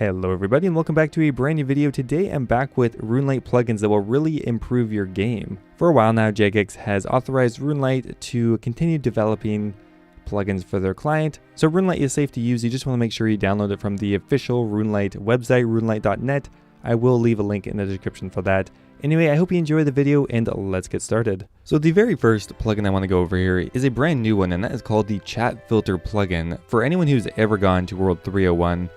Hello everybody and welcome back to a brand new video. Today I'm back with RuneLite plugins that will really improve your game. For a while now, Jagex has authorized RuneLite to continue developing plugins for their client. So RuneLite is safe to use, you just want to make sure you download it from the official RuneLite website, runelite.net. I will leave a link in the description for that. Anyway, I hope you enjoy the video and let's get started. So the very first plugin I want to go over here is a brand new one, and that is called the Chat Filter plugin. For anyone who's ever gone to World 301,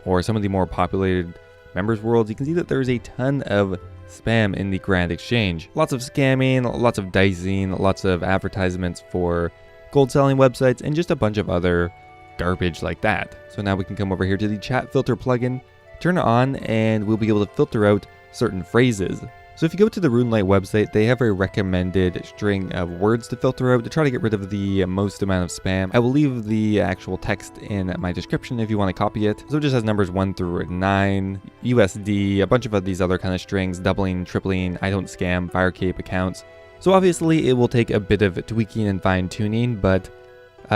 or some of the more populated members worlds, you can see that there's a ton of spam in the Grand Exchange. Lots of scamming, lots of dicing, lots of advertisements for gold selling websites, and just a bunch of other garbage like that. So now we can come over here to the Chat Filter plugin, turn it on, and we'll be able to filter out certain phrases. So if you go to the RuneLite website, they have a recommended string of words to filter out to try to get rid of the most amount of spam. I will leave the actual text in my description if you want to copy it. So it just has numbers 1 through 9, USD, a bunch of these other kind of strings, doubling, tripling, I don't scam, fire cape accounts. So obviously it will take a bit of tweaking and fine tuning, but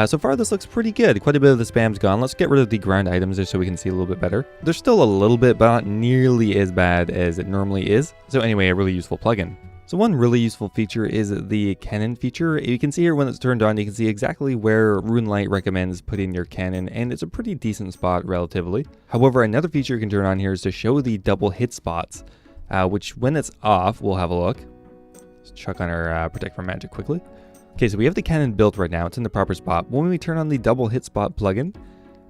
so far this looks pretty good. Quite a bit of the spam's gone. Let's get rid of the ground items just so we can see a little bit better. There's still a little bit, but not nearly as bad as it normally is. So anyway, a really useful plugin. So one really useful feature is the cannon feature. You can see here when it's turned on, you can see exactly where RuneLite recommends putting your cannon, and it's a pretty decent spot relatively. However, another feature you can turn on here is to show the double hit spots, which when it's off, we'll have a look. Let's chuck on our Protect from Magic quickly. Okay, so we have the cannon built right now. It's in the proper spot. When we turn on the double hit spot plugin,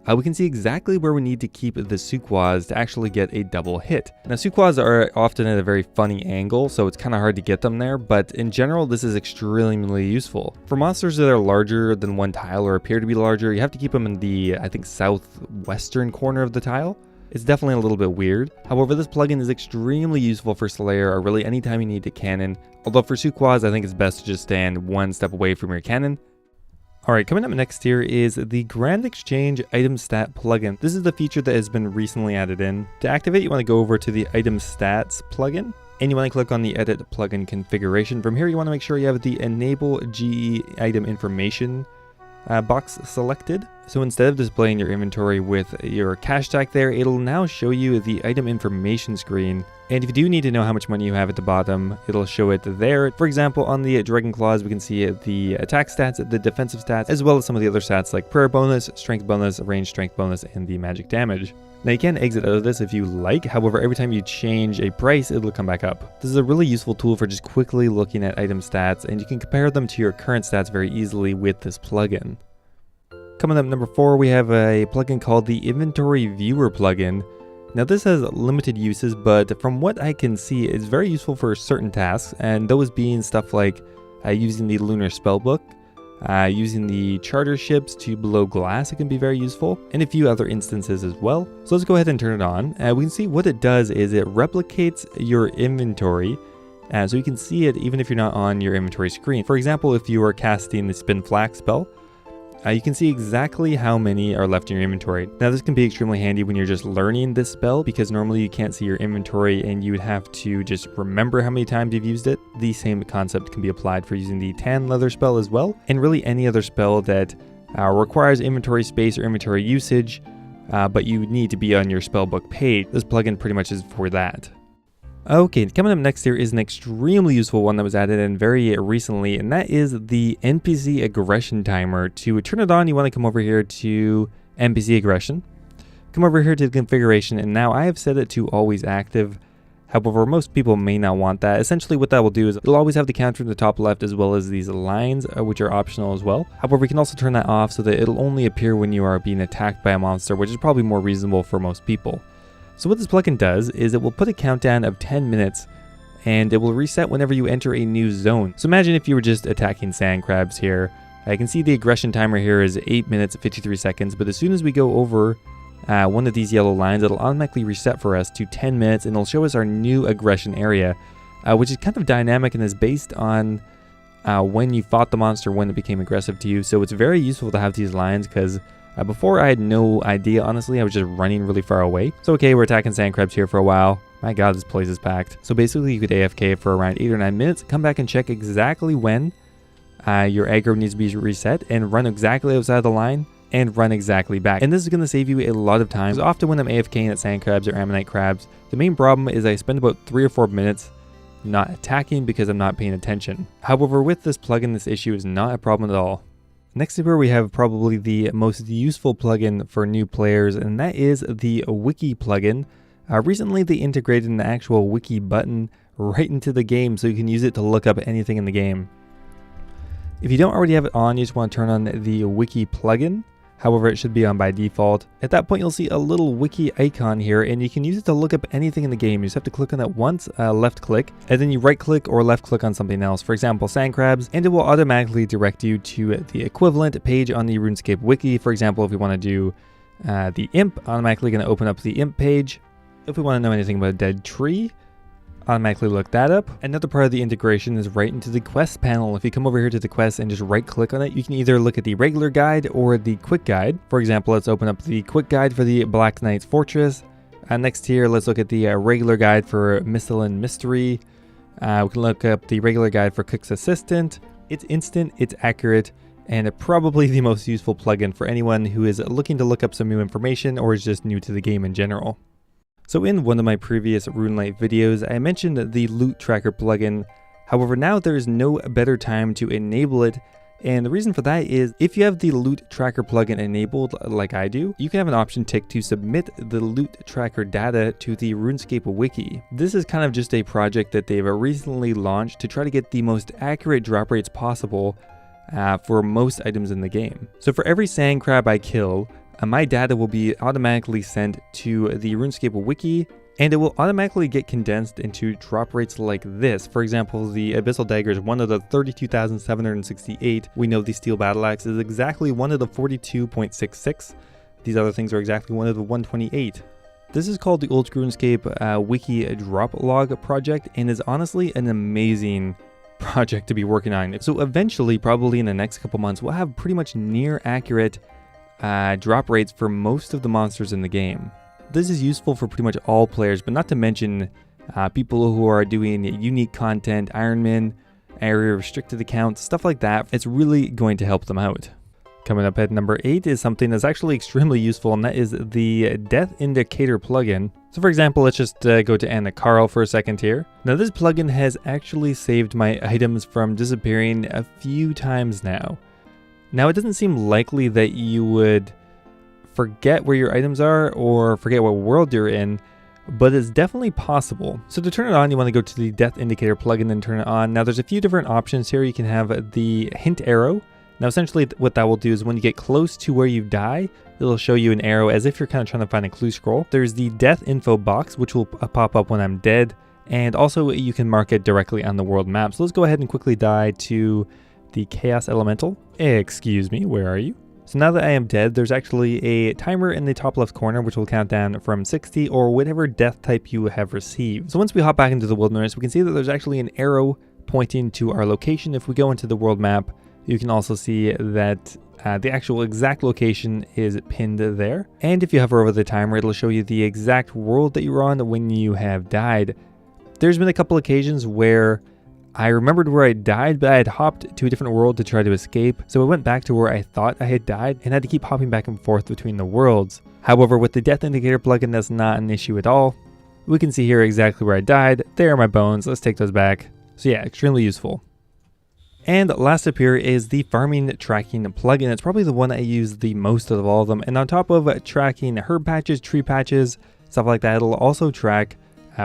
we can see exactly where we need to keep the Sukwas to actually get a double hit. Now, Sukwas are often at a very funny angle, so it's kind of hard to get them there, but in general, this is extremely useful. For monsters that are larger than one tile or appear to be larger, you have to keep them in the, I think, southwestern corner of the tile. It's definitely a little bit weird. However, this plugin is extremely useful for Slayer or really anytime you need a cannon. Although for Sukwas, I think it's best to just stand one step away from your cannon. Alright, coming up next here is the Grand Exchange Item Stat plugin. This is the feature that has been recently added in. To activate, you want to go over to the Item Stats plugin, and you want to click on the Edit Plugin Configuration. From here, you want to make sure you have the Enable GE Item Information box selected. So instead of displaying your inventory with your cash stack there, it'll now show you the item information screen. And if you do need to know how much money you have at the bottom, it'll show it there. For example, on the Dragon Claws, we can see the attack stats, the defensive stats, as well as some of the other stats like prayer bonus, strength bonus, range strength bonus, and the magic damage. Now you can exit out of this if you like, however every time you change a price, it'll come back up. This is a really useful tool for just quickly looking at item stats, and you can compare them to your current stats very easily with this plugin. Coming up number 4, we have a plugin called the Inventory Viewer plugin. Now this has limited uses, but from what I can see, it's very useful for certain tasks, and those being stuff like using the Lunar Spellbook, using the charter ships to blow glass, it can be very useful, and a few other instances as well. So let's go ahead and turn it on. We can see what it does is it replicates your inventory, so you can see it even if you're not on your inventory screen. For example, if you are casting the Spin Flax spell, you can see exactly how many are left in your inventory. Now this can be extremely handy when you're just learning this spell, because normally you can't see your inventory and you would have to just remember how many times you've used it. The same concept can be applied for using the Tan Leather spell as well, and really any other spell that requires inventory space or inventory usage, but you need to be on your spellbook page. This plugin pretty much is for that. Okay, coming up next here is an extremely useful one that was added in very recently, and that is the NPC Aggression Timer. To turn it on, you want to come over here to NPC Aggression, come over here to the configuration, and now I have set it to always active. However, most people may not want that. Essentially what that will do is it'll always have the counter in the top left as well as these lines, which are optional as well. However, we can also turn that off so that it'll only appear when you are being attacked by a monster, which is probably more reasonable for most people. So what this plugin does is it will put a countdown of 10 minutes, and it will reset whenever you enter a new zone. So imagine if you were just attacking sand crabs here. I can see the aggression timer here is 8 minutes and 53 seconds, but as soon as we go over one of these yellow lines, it'll automatically reset for us to 10 minutes, and it'll show us our new aggression area, which is kind of dynamic and is based on when you fought the monster, when it became aggressive to you. So it's very useful to have these lines, because before I had no idea, honestly, I was just running really far away. So okay, we're attacking sand crabs here for a while. My god, this place is packed. So basically you could AFK for around 8 or 9 minutes, come back and check exactly when your aggro needs to be reset, and run exactly outside the line, and run exactly back. And this is going to save you a lot of time, because often when I'm AFKing at sand crabs or ammonite crabs, the main problem is I spend about 3 or 4 minutes not attacking because I'm not paying attention. However, with this plugin, this issue is not a problem at all. Next up here we have probably the most useful plugin for new players, and that is the Wiki plugin. Recently they integrated an actual Wiki button right into the game, so you can use it to look up anything in the game. If you don't already have it on, you just want to turn on the Wiki plugin. However, it should be on by default. At that point, you'll see a little Wiki icon here, and you can use it to look up anything in the game. You just have to click on it once, left click, and then you right click or left click on something else. For example, sand crabs, and it will automatically direct you to the equivalent page on the RuneScape Wiki. For example, if we want to do the imp, automatically going to open up the imp page. If we want to know anything about a dead tree, automatically look that up. Another part of the integration is right into the quest panel. If you come over here to the quest and just right click on it, you can either look at the regular guide or the quick guide. For example, let's open up the quick guide for the Black Knight's Fortress. Next here, let's look at the regular guide for Mistlin Mystery. We can look up the regular guide for Cook's Assistant. It's instant, it's accurate, and probably the most useful plugin for anyone who is looking to look up some new information or is just new to the game in general. So in one of my previous RuneLite videos, I mentioned the loot tracker plugin. However, now there is no better time to enable it. And the reason for that is if you have the loot tracker plugin enabled like I do, you can have an option ticked to submit the loot tracker data to the RuneScape Wiki. This is kind of just a project that they've recently launched to try to get the most accurate drop rates possible for most items in the game. So for every sand crab I kill, my data will be automatically sent to the RuneScape Wiki, and it will automatically get condensed into drop rates like this. For example, the Abyssal Dagger is one of the 32,768. We know the Steel Battle Axe is exactly one of the 42.66. These other things are exactly one of the 128. This is called the Old RuneScape Wiki Drop Log project, and is honestly an amazing project to be working on. So eventually, probably in the next couple months, we'll have pretty much near accurate drop rates for most of the monsters in the game. This is useful for pretty much all players, but not to mention people who are doing unique content, Ironman, area restricted accounts, stuff like that. It's really going to help them out. Coming up at number 8 is something that's actually extremely useful, and that is the Death Indicator plugin. So for example, let's just go to Anna Carl for a second here. Now this plugin has actually saved my items from disappearing a few times now. Now, it doesn't seem likely that you would forget where your items are or forget what world you're in, but it's definitely possible. So to turn it on, you want to go to the Death Indicator plugin and turn it on. Now, there's a few different options here. You can have the hint arrow. Now, essentially what that will do is when you get close to where you die, it'll show you an arrow as if you're kind of trying to find a clue scroll. There's the death info box, which will pop up when I'm dead. And also you can mark it directly on the world map. So let's go ahead and quickly die to the Chaos Elemental. Excuse me, where are you? So now that I am dead, there's actually a timer in the top left corner which will count down from 60 or whatever death type you have received. So once we hop back into the wilderness, we can see that there's actually an arrow pointing to our location. If we go into the world map, you can also see that the actual exact location is pinned there. And if you hover over the timer, it'll show you the exact world that you're on when you have died. There's been a couple occasions where I remembered where I died, but I had hopped to a different world to try to escape, so I went back to where I thought I had died and had to keep hopping back and forth between the worlds. However, with the Death Indicator plugin, that's not an issue at all. We can see here exactly where I died. There are my bones. Let's take those back. So yeah, extremely useful. And last up here is the farming tracking plugin. It's probably the one I use the most of all of them. And on top of tracking herb patches, tree patches, stuff like that, it'll also track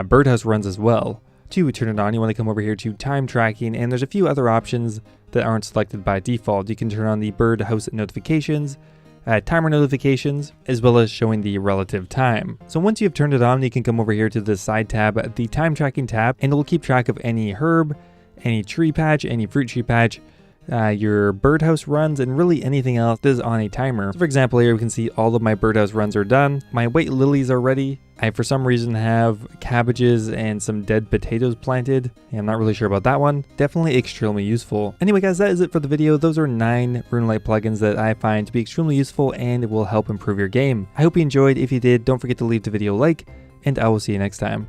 birdhouse runs as well. To turn it on, you want to come over here to time tracking, and there's a few other options that aren't selected by default. You can turn on the birdhouse notifications, timer notifications, as well as showing the relative time. So once you've turned it on, you can come over here to the side tab, the time tracking tab, and it will keep track of any herb, any tree patch, any fruit tree patch, your birdhouse runs, and really anything else that is on a timer. So for example, here we can see all of my birdhouse runs are done. My white lilies are ready. I, for some reason, have cabbages and some dead potatoes planted. I'm not really sure about that one. Definitely extremely useful. Anyway, guys, that is it for the video. Those are 9 RuneLite plugins that I find to be extremely useful and will help improve your game. I hope you enjoyed. If you did, don't forget to leave the video a like, and I will see you next time.